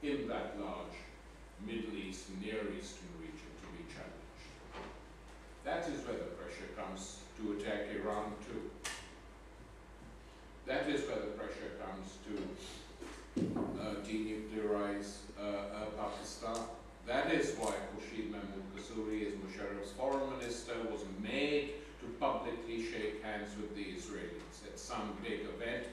in that large Middle East, Near Eastern region to be challenged. That is where the pressure comes to attack Iran too. That is where the pressure comes to denuclearize Pakistan. That is why Khurshid Mahmood Qasuri, as Musharraf's foreign minister, was made to publicly shake hands with the Israelis at some big event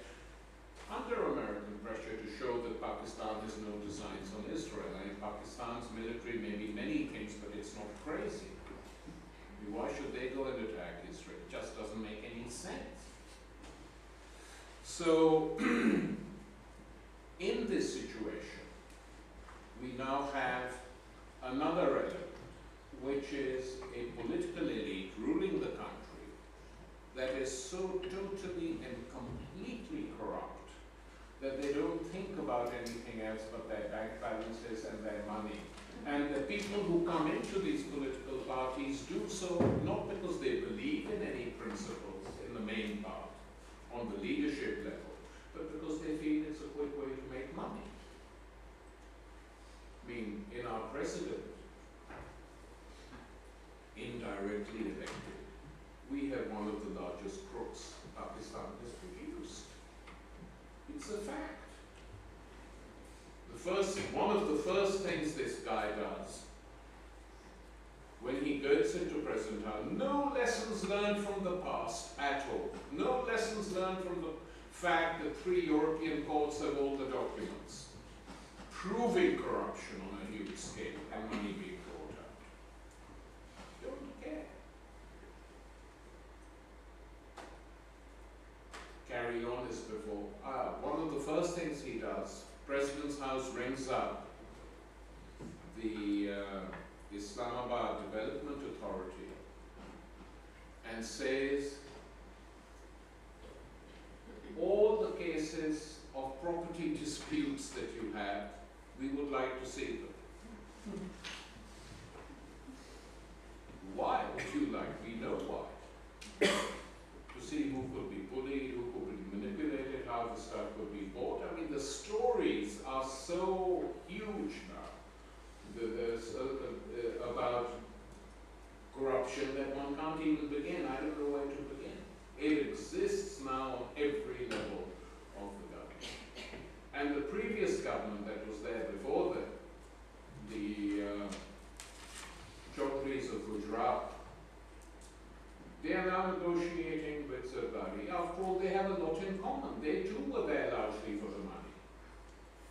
under American pressure to show that Pakistan has no designs on Israel. I mean, Pakistan's military may be many things, but it's not crazy. I mean, why should they go and attack Israel? It just doesn't make any sense. So, in this situation, we now have another element, which is a political elite ruling the country that is so totally and completely corrupt that they don't think about anything else but their bank balances and their money. And the people who come into these political parties do so not because they believe in any principles in the main part, on the leadership level, but because they feel it's a quick way to make money. I mean, in our president, indirectly elected, we have one of the largest crooks Pakistan has produced. It's a fact. One of the first things this guy does when he gets into President House, no lessons learned from the past at all. No lessons learned from the fact that 3 European courts have all the documents proving corruption on a huge scale and money being brought out. Don't care. Carry on as before. One of the first things he does, President's House rings up the Islamabad Development Authority and says all the cases of property disputes that you have, we would like to see them. Why would you like? We know why. To see who could be bullied, who could be manipulated, how the stuff could be bought. I mean, the stories are so huge now. There's about corruption that one can't even begin. I don't know where to begin. It exists now on every level of the government. And the previous government that was there before the Chaudhrys of Gujarat, they are now negotiating with Zardari. After all, they have a lot in common. They too were there largely for the money.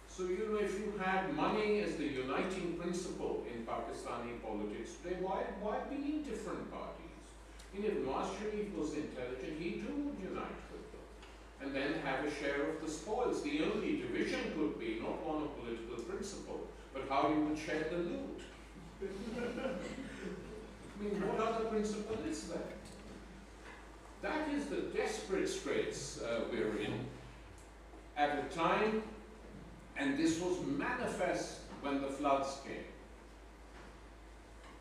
So, you know, if you had money as the uniting principle in Pakistani politics today, why be in different parties? I mean, if Nawaz Sharif was intelligent, he too would unite with them and then have a share of the spoils. The only division could be not one of political principle, but how you would share the loot. I mean, what other principle is there? That is the desperate straits we're in at a time, and this was manifest when the floods came,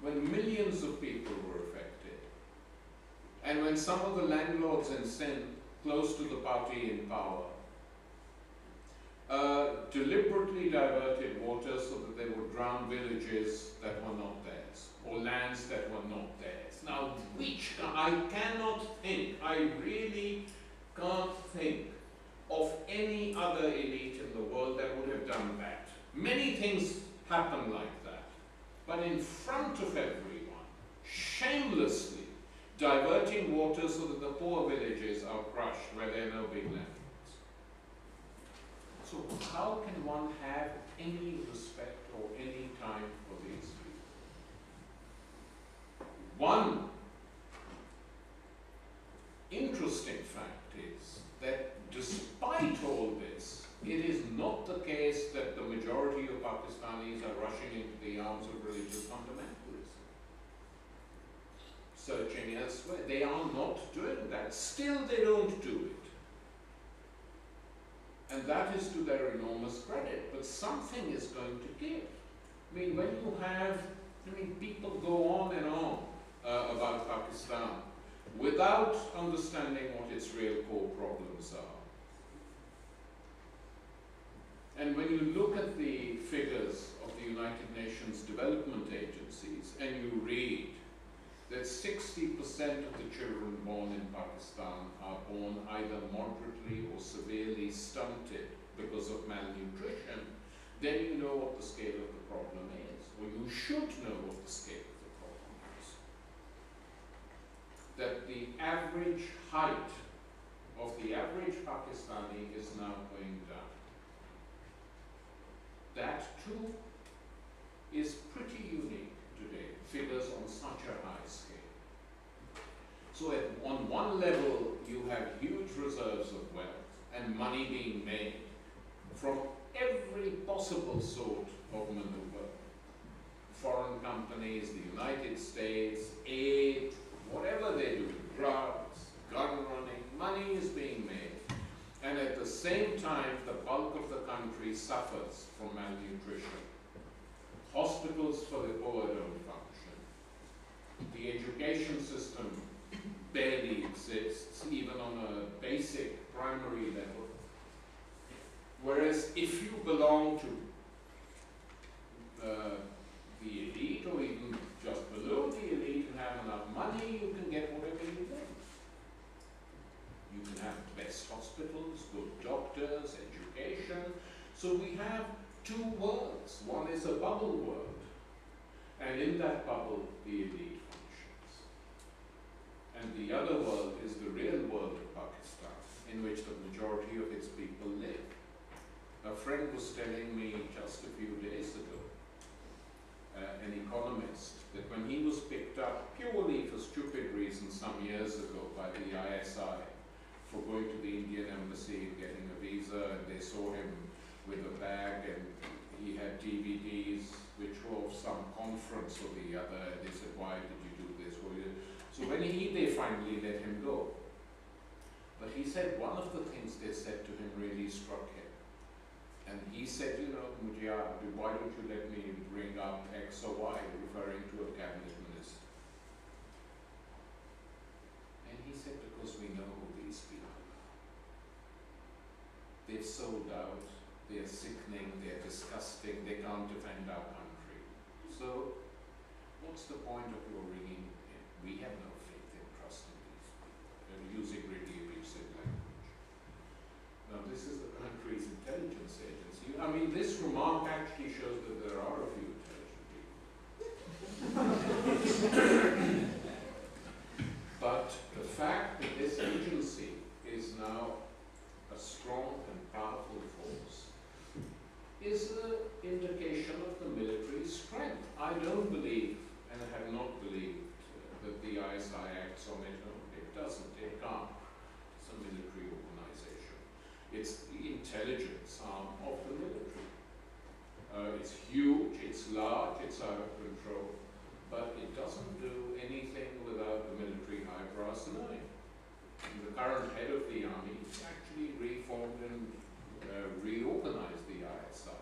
when millions of people were affected, and when some of the landlords in Sindh, close to the party in power, deliberately diverted water so that they would drown villages that were not theirs, or lands that were not theirs. Now, I cannot think, I really can't think of any other elite in the world that would have done that. Many things happen like that. But in front of everyone, shamelessly diverting water so that the poor villages are crushed where there are no big landlords. So how can one have any respect or any time for these people? One interesting fact is that despite all this, it is not the case that the majority of Pakistanis are rushing into the arms of religious fundamentalism, searching elsewhere. They are not doing that. Still, they don't do it. And that is to their enormous credit. But something is going to give. I mean, when you have, people go on and on about Pakistan without understanding what its real core problems are. And when you look at the figures agencies and you read that 60% of the children born in Pakistan are born either moderately or severely stunted because of malnutrition, then you know what the scale of the problem is, or you should know what the scale of the problem is. That the average height of the average Pakistani is now going down. That too is pretty unique today, figures on such a high scale. So on one level, you have huge reserves of wealth and money being made from every possible sort of maneuver. Foreign companies, the United States, aid, whatever they do, drugs, gun running, money is being made. And at the same time, the bulk of the country suffers from malnutrition. Hospitals for the poor don't function. The education system barely exists, even on a basic primary level. Whereas if you belong to the elite, or even just below the elite, and have enough money, you can get whatever you want. You can have the best hospitals, good doctors, education. So we have two worlds. One is a bubble world, and in that bubble, the elite functions. And the other world is the real world of Pakistan, in which the majority of its people live. A friend was telling me just a few days ago, an economist, that when he was picked up purely for stupid reasons some years ago by the ISI for going to the Indian embassy and getting a visa, and they saw him with a bag and he had DVDs which were of some conference or the other, and they said, why did you do this? So when they finally let him go. But he said one of the things they said to him really struck him. And he said, you know, Mujia, why don't you let me bring up X or Y, referring to a cabinet minister? And he said, because we know who these people are. They've sold out, they're sickening, they're disgusting, they can't defend our country. So, what's the point of your ringing in? We have no faith and trust in these people. They're using really abusive language. Now, this is the country's intelligence agency. I mean, this remark actually shows that there are a few intelligent people. But the fact that this agency is now a strong and powerful force is an indication of the military strength. I don't believe, and I have not believed, that the ISI acts on its own. It doesn't, it can't. It's a military organization. It's the intelligence arm of the military. It's huge, it's large, it's out of control, but it doesn't do anything without the military high brass knowing. The current head of the army actually reformed and reorganized the ISI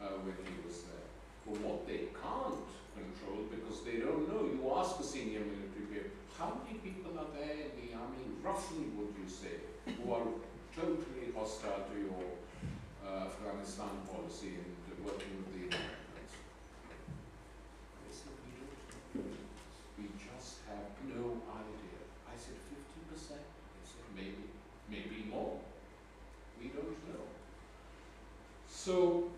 when he was there. But what they can't control, because they don't know, you ask a senior military peer, how many people are there in the army, roughly would you say, who are totally hostile to your Afghanistan policy and working with the Americans? They said, we don't know. We just have no idea. I said, 50%? They said, maybe more. We don't know. So,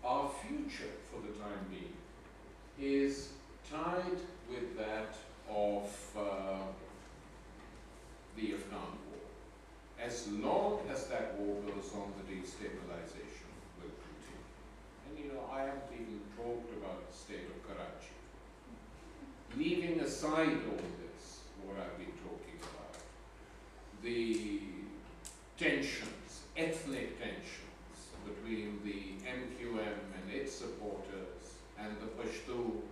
our future for the time being is tied with that of the Afghan war. As long as that war goes on, the destabilization will continue. And you know, I haven't even talked about the state of Karachi. Leaving aside all this, what I've been talking about, the tensions, ethnic tensions between the MQM and its supporters and the Pashtuns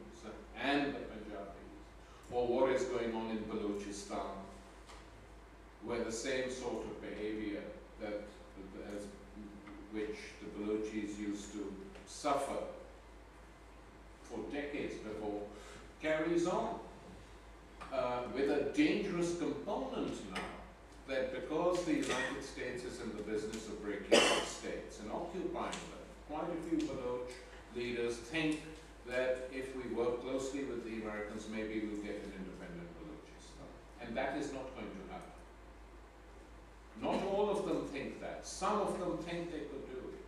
and the Punjabis, or what is going on in Balochistan, where the same sort of behavior that which the Balochis used to suffer for decades before carries on, with a dangerous component now, that because the United States is in the business of breaking up states and occupying them, quite a few Baloch leaders think that if we work closely with the Americans, maybe we'll get an independent Balochistan. And that is not going to happen. Not all of them think that. Some of them think they could do it.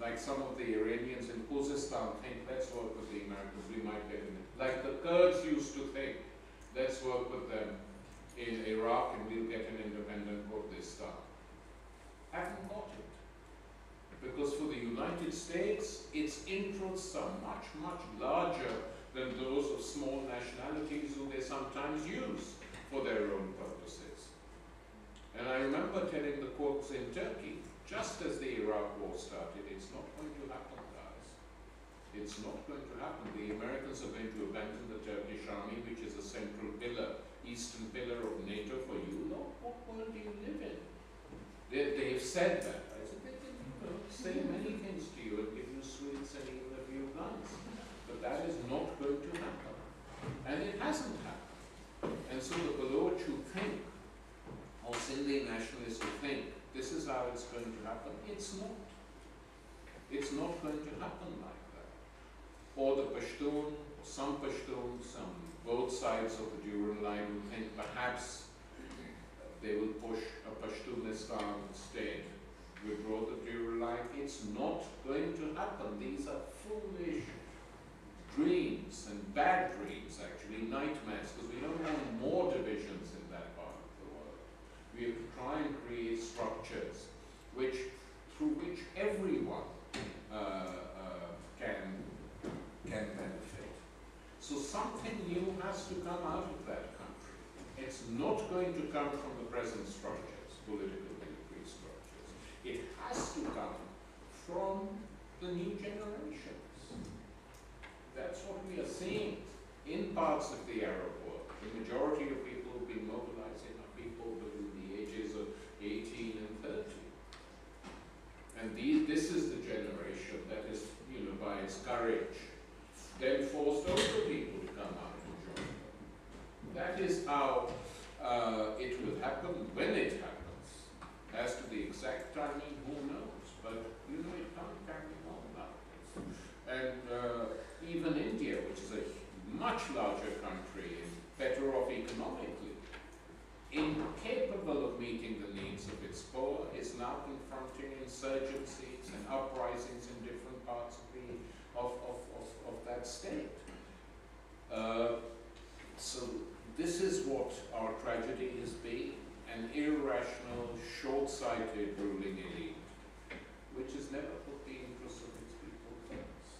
Like some of the Iranians in Khuzestan think, let's work with the Americans, we might get in it. Like the Kurds used to think, let's work with them in Iraq and we'll get an independent Kurdistan. Haven't got it. Because for the United States, its interests are much, much larger than those of small nationalities who they sometimes use for their own purposes. And I remember telling the Kurds in Turkey, just as the Iraq war started, it's not going to happen, guys. It's not going to happen. The Americans are going to abandon the Turkish army, which is a central pillar, eastern pillar of NATO for you. No, what world do you live in? They've said that. I said, they can say many things to you and give you sweets and even a few guns. But that is not going to happen. And it hasn't happened. And so the Baloch who think, or Sindhi nationalists who think, this is how it's going to happen. It's not. It's not going to happen like that. Or the Pashtun, some Pashtuns on both sides of the Duran line who think perhaps they will push a Pashtunistan state, withdraw the Duran line. It's not going to happen. These are foolish dreams and bad dreams, actually, nightmares, because we don't want more divisions in that part of the world. We have to try and create structures through which everyone can benefit. So something new has to come out of that country. It's not going to come from the present structures, political military structures. It has to come from the new generations. That's what we are seeing in parts of the Arab world. The majority of people who've been mobilizing are people between the ages of 18 and 30. And this is the generation that is, by its courage, then forced older people to come out and join them. That is how it will happen when it happens. As to the exact timing, who knows? But, it can't carry on like this. And even India, which is a much larger country and better off economically, incapable of meeting the needs of its poor, is now confronting insurgencies and uprisings in different parts of that state. So this is what our tragedy has been, an irrational, short-sighted ruling elite, which has never put the interests of its people first.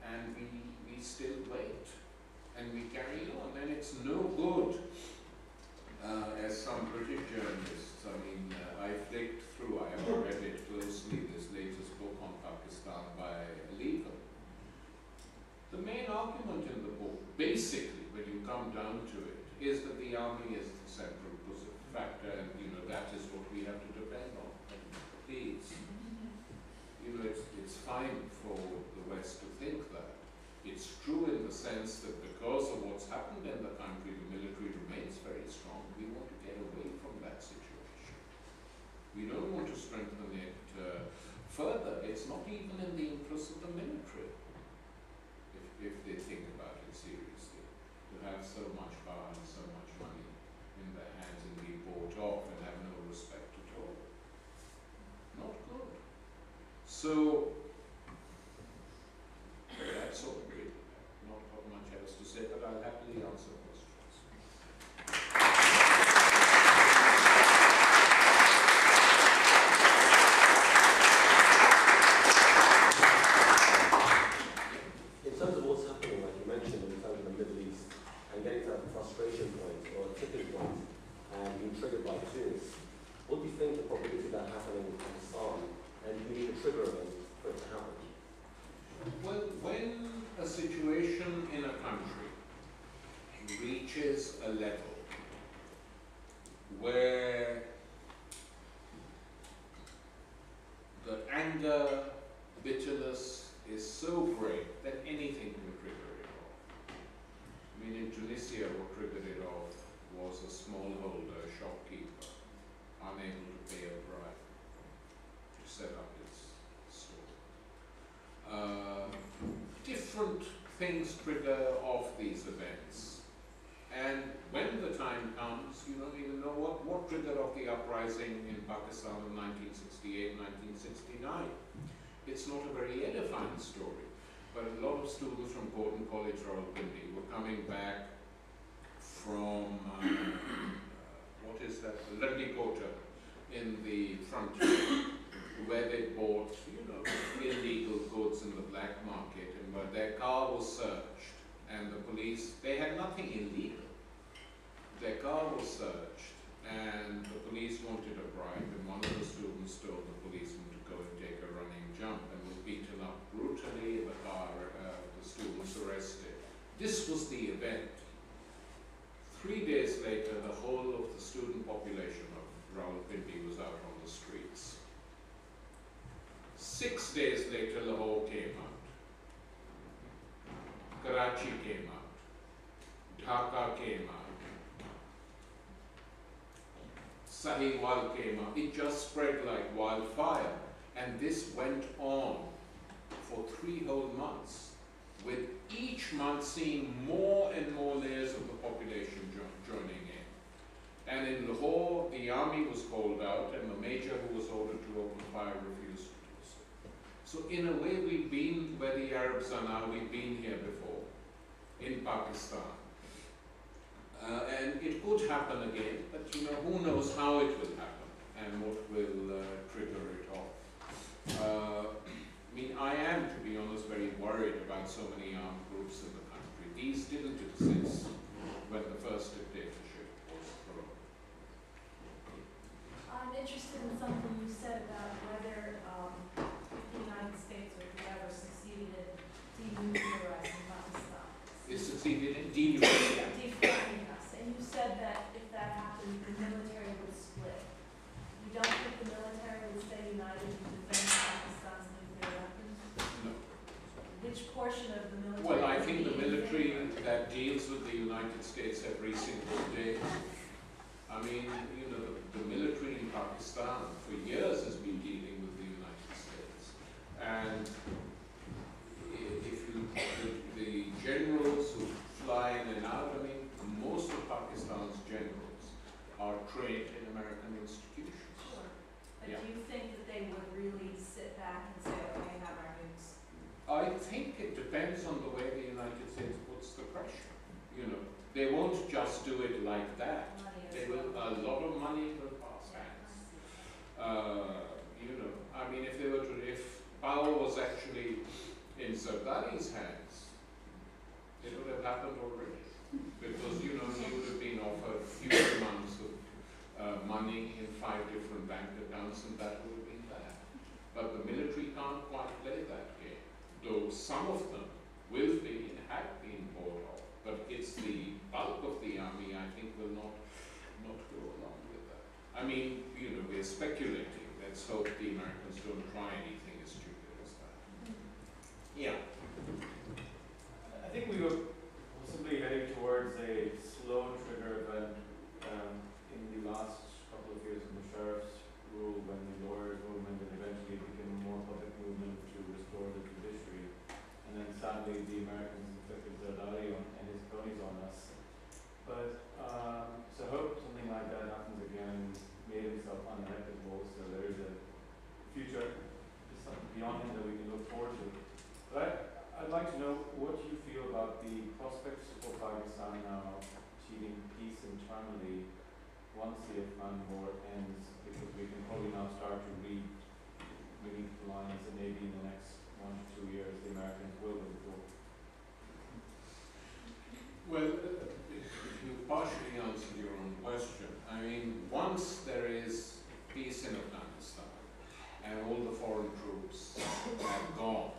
And we still wait, and we carry on, and it's no good. As some British journalists, I flicked through, I haven't read it closely, this latest book on Pakistan by Legal. The main argument in the book, basically, when you come down to it, is that the army is the central factor, and that is what we have to depend on. Please, it's fine for the West to think that. It's true in the sense that because of what's happened in the country, the military remains very strong. We want to get away from that situation. We don't want to strengthen it further. It's not even in the interest of the military, if they think about it seriously, to have so much power and so much money in their hands and be bought off and have no respect at all. Not good. So, that's all really. Not got much else to say, but I'll happily answer questions. In terms of what's happening, like you mentioned, in terms of the Middle East, and getting to that frustration point or a tipping point and being triggered by Tunis, what do you think the probability of that happening in Pakistan, and do you need a trigger event for it to happen? Well, when a situation in a country reaches a level where the anger, bitterness is so great that anything can trigger it off. In Tunisia, what triggered it off was a smallholder, shopkeeper, unable to pay a bribe to set up its store. things trigger off these events. And when the time comes, you don't even know what triggered off the uprising in Pakistan in 1968, 1969. It's not a very edifying story, but a lot of students from Gordon College, Rawalpindi, were coming back from, what is that, Landikota in the frontier, where they bought, you know, illegal goods in the black market, and where their car was searched, and the police, they had nothing illegal. Their car was searched, and the police wanted a bribe, and one of the students told the policeman to go and take a running jump, and was beaten up brutally, the students arrested. This was the event. 3 days later, the whole of the student population of Rawalpindi was out on the streets. 6 days later, Lahore came out. Karachi came out. Dhaka came out. Sahiwal came out. It just spread like wildfire. And this went on for 3 whole months, with each month seeing more and more layers of the population joining in. And in Lahore, the army was called out, and the major who was ordered to open fire refused to do so. So in a way, we've been where the Arabs are now, we've been here before, in Pakistan. And it could happen again, but you know, who knows how it will happen and what will trigger it off. I mean, I am, to be honest, very worried about so many armed groups in the country. These didn't exist when the first dictatorship was thrown. I'm interested in something you said about whether the United States or whoever succeeded in denuclearizing Pakistan. It succeeded in denuclearizing. Defunding us. And you said that if that happened, the military would split. You don't think the military would stay united to defend Pakistan's nuclear weapons? No. Which portion of the military? Well, I think the military that deals with the United States every single day. I mean, you know, the military in Pakistan for years has been dealing with the United States. And if you, the generals who fly in and out, I mean, most of Pakistan's generals are trained in American institutions. Sure. But Yeah. do you think that they would really sit back and say, okay, have our nukes? I think it depends on the way the United States puts the pressure. You know, they won't just do it like that. Money They as will, well. a lot of money will pass hands. You know, I mean, if power was actually in Zardari's hands, it would have happened already. Because, you know, he would have been offered huge amounts of money in 5 different bank accounts, and that would have been that. But the military can't quite play that game, though some of them will be and have been bought off. But it's the bulk of the army, I think, will not go along with that. I mean, you know, we're speculating. Let's hope the Americans don't try anything as stupid as that. Yeah. I think we were possibly heading towards a slow trigger event in the last couple of years of Musharraf's rule, when the lawyers' movement and eventually it became a more public movement to restore the judiciary. And then sadly the Americans inflicted Zardari and his cronies on us. But so I hope something like that happens again. He made himself unelectable, so there is a future beyond him that we can look forward to. But I'd like to know what you feel about the prospects for Pakistan now achieving peace internally once the Afghan war ends, because we can probably now start to read beneath the lines that maybe in the next 1 to 2 years the Americans will withdraw. Well, you partially answered your own question. I mean, once there is peace in Afghanistan and all the foreign troops have gone,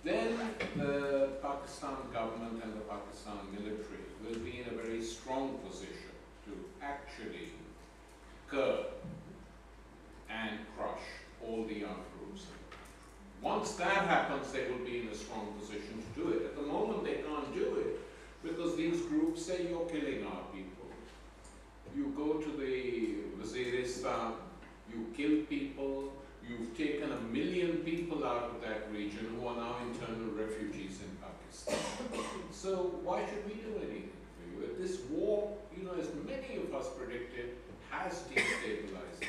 then the Pakistan government and the Pakistan military will be in a very strong position to actually curb and crush all the armed groups. Once that happens, they will be in a strong position to do it. At the moment, they can't do it because these groups say you're killing our people. You go to the Waziristan, you kill people. You've taken 1 million people out of that region who are now internal refugees in Pakistan. Pakistan. So why should we do anything for you? This war, you know, as many of us predicted, has destabilized.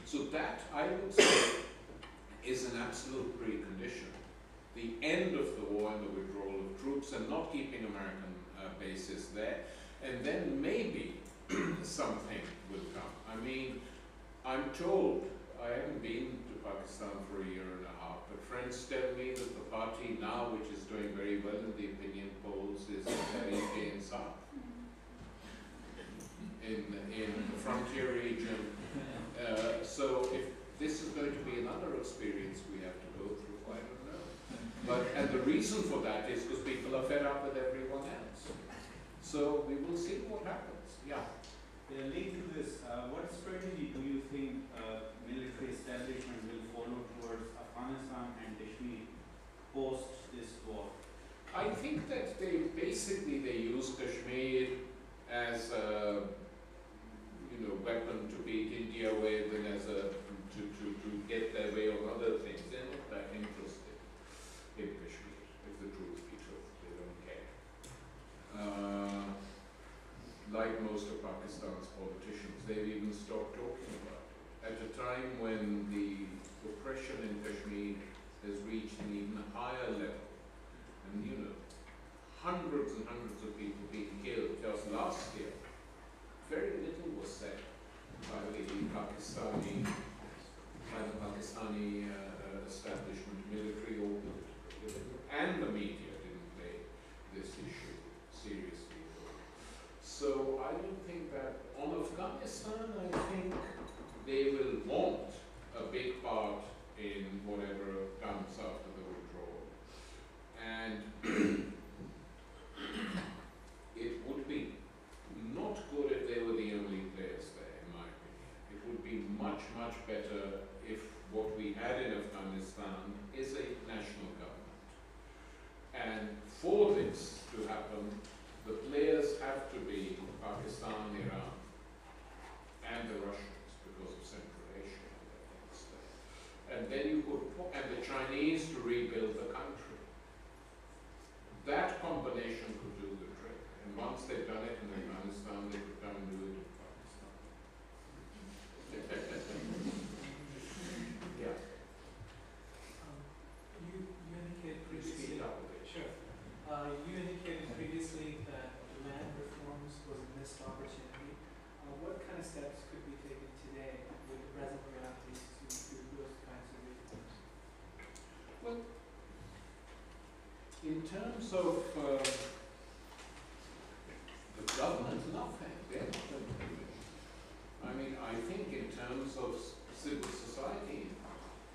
So that, I would say, is an absolute precondition. The end of the war and the withdrawal of troops and not keeping American bases there, and then maybe something will come. I mean, I'm told, I haven't been to Pakistan for a year and a half, but friends tell me that the party now, which is doing very well in the opinion polls, is the Tariq Insaf in the frontier region. So if this is going to be another experience we have to go through, I don't know. And the reason for that is because people are fed up with everyone else. So we will see what happens. Yeah. Linked to this, what strategy do you think military establishment will follow towards Afghanistan and Kashmir post this war? I think that they use Kashmir as a weapon to beat India with and as a to get their way on other things. They're not that interested in Kashmir, if the truth be told. They don't care. Like most of Pakistan's politicians, they've even stopped talking about it. At a time when the oppression in Kashmir has reached an even higher level, and hundreds and hundreds of people being killed just last year, very little was said by the Pakistani establishment, military or political, and the media didn't play this issue seriously. So I don't think that on Afghanistan, I think they will want a big part in whatever comes after the withdrawal. And it would be not good if they were the only players there, in my opinion. It would be much, much better if what we had in Afghanistan is a national government. And for this to happen, the players have to be Pakistan, Iran, and the Russians because of Central Asia and their things there. And then you could and the Chinese to rebuild the country. That combination could do the trick. And once they've done it in Afghanistan, they could come and do it in Pakistan. Yeah. You indicated previously. Speak up a bit. Sure. You indicated previously that land reforms was a missed opportunity. What kind of steps could be taken today with the present realities to do those kinds of reforms? Well, in terms of the government, nothing. They're not going to do it. I mean, I think in terms of civil society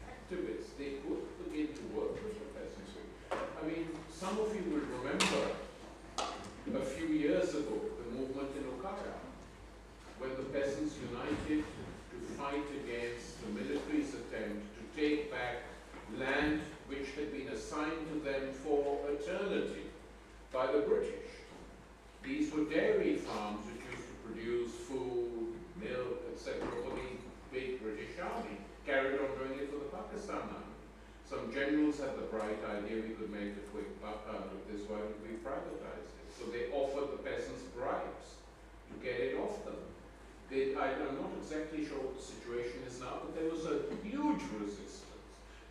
activists, they could begin to work with the peasants. I mean, some of you will remember a few years ago the movement in Okara, when the peasants united to fight against the military's attempt to take back land which had been assigned to them for eternity by the British. These were dairy farms which used to produce food, milk, etc. for the big British army. Carried on doing it for the Pakistan army. Some generals had the bright idea we could make a quick buck out of this, why don't we privatize it? So they offered the peasants bribes to get it off them. I'm not exactly sure what the situation is now, but there was a huge resistance.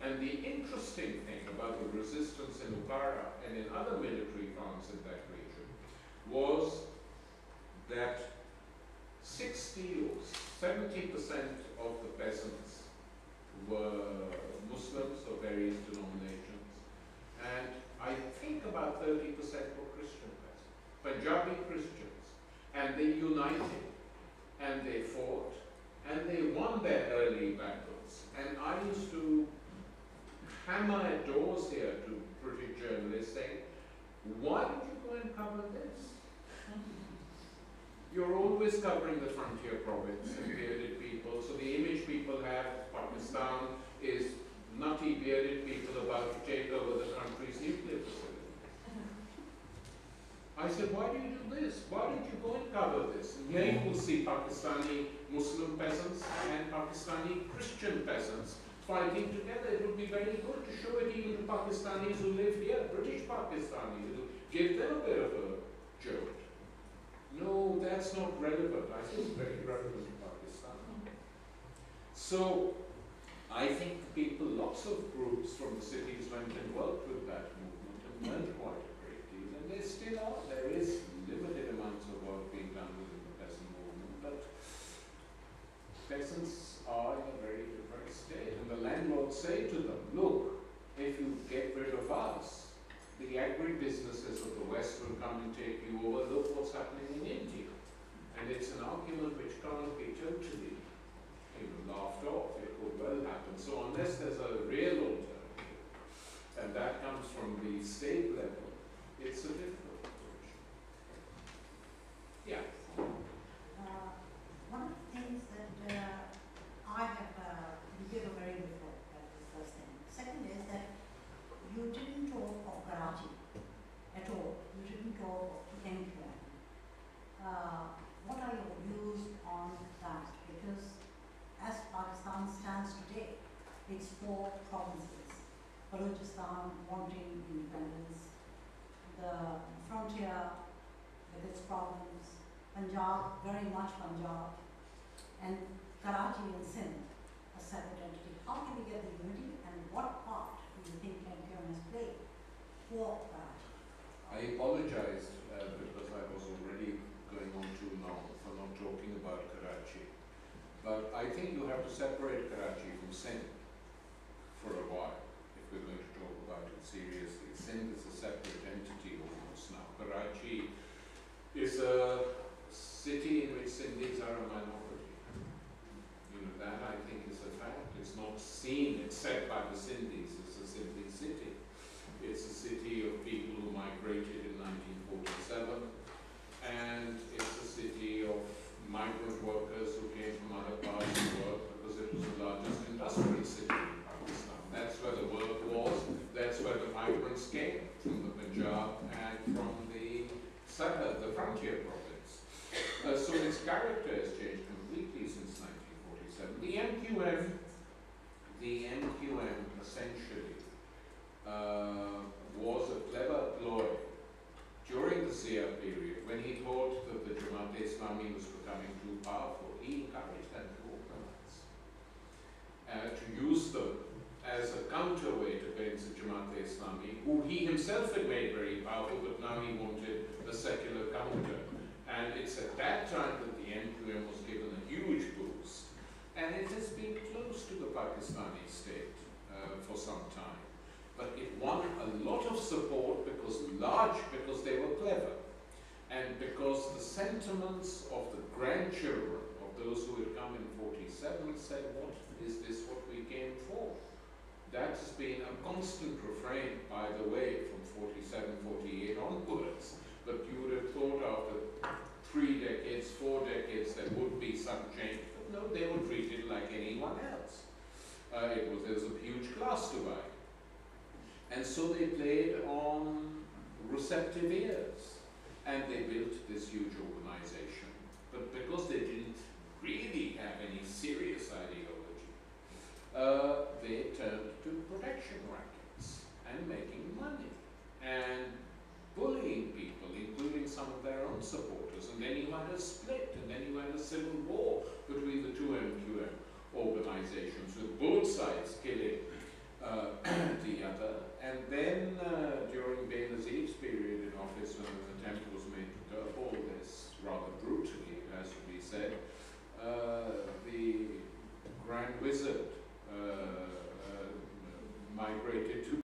And the interesting thing about the resistance in Okara and in other military farms in that region was that 60 or 70% of the peasants were Muslims of various denominations, and I think about 30% were Christian peasants, Punjabi Christians, and they united, and they fought, and they won their early battles. And I used to hammer at doors here to British journalists saying, why don't you go and cover this? You're always covering the frontier province and bearded people, so the image people have of Pakistan is nutty bearded people about to take over the country's nuclear facility. I said, why do you do this? Why don't you go and cover this? And here you will see Pakistani Muslim peasants and Pakistani Christian peasants fighting together. It would be very good to show it even to Pakistanis who live here, British Pakistanis, it'll give them a bit of a jolt. No, that's not relevant. I think it's very relevant to Pakistan. So, I think people, lots of groups from the cities went and worked with that movement and learned quite a great deal, and they still are. There is limited amounts of work being done within the peasant movement, but peasants are in a very depressed state, and the landlords say to them, look, if you get rid of us, the agribusinesses of the West will come and take you over. Look what's happening in India. And it's an argument which can't be totally laughed off. It could well happen. So unless there's a real alternative, and that comes from the state level, it's a difficult situation. Yeah. One of the things that I have, you gave a very good talk, that was the first thing. Second is that you didn't talk of Karachi at all. You didn't talk of MQM. What are your views on that? Because as Pakistan stands today, it's 4 provinces. Balochistan wanting independence, the frontier with its problems, Punjab, very much Punjab, and Karachi and Sindh, a separate entity. How can we get the unity, and what part do you think MQM has played for Karachi? I apologize because I was already going on too long for not talking about Karachi. But I think you have to separate Karachi from Sindh for a while, if we're going to talk about it seriously. Sindh is a separate entity almost now. Karachi is a city in which Sindhis are a minority. That I think is a fact. It's not seen, it's said by the Sindhis, it's a Sindhi city. It's a city of people who migrated in 1947, and it's a city of migrant workers who came from other parts of the world because it was the largest industrial city in Pakistan. That's where the work was, that's where the migrants came, from the Punjab and from the Sarhad, the frontier province. So its character has changed completely since 1947. The MQM essentially was a clever ploy during the Zia period, when he thought that the Jamaat-e-Islami was becoming too powerful. He encouraged them to organize, to use them as a counterweight against the Jamaat-e-Islami, who he himself had made very powerful, but now he wanted a secular counter. And it's at that time that the MQM was given a huge boost, and it has been close to the Pakistani state for some time. But it won a lot of support because they were clever, and because the sentiments of the grandchildren of those who had come in 47 said, what is this what we came for? That has been a constant refrain, by the way, from 47, 48 onwards. But you would have thought after 3 decades, 4 decades, there would be some change. But no, they were treated like anyone else. There was a huge class divide. And so they played on receptive ears, and they built this huge organization. But because they didn't really have any serious ideology, they turned to protection rackets and making money and bullying people, including some of their own supporters. And then you had a split, and then you had a civil war between the two MQM organizations, with both sides killing the other. And then during Benazir's period in office, when an attempt was made to curb all this rather brutally, it has to be said, the Grand Wizard migrated to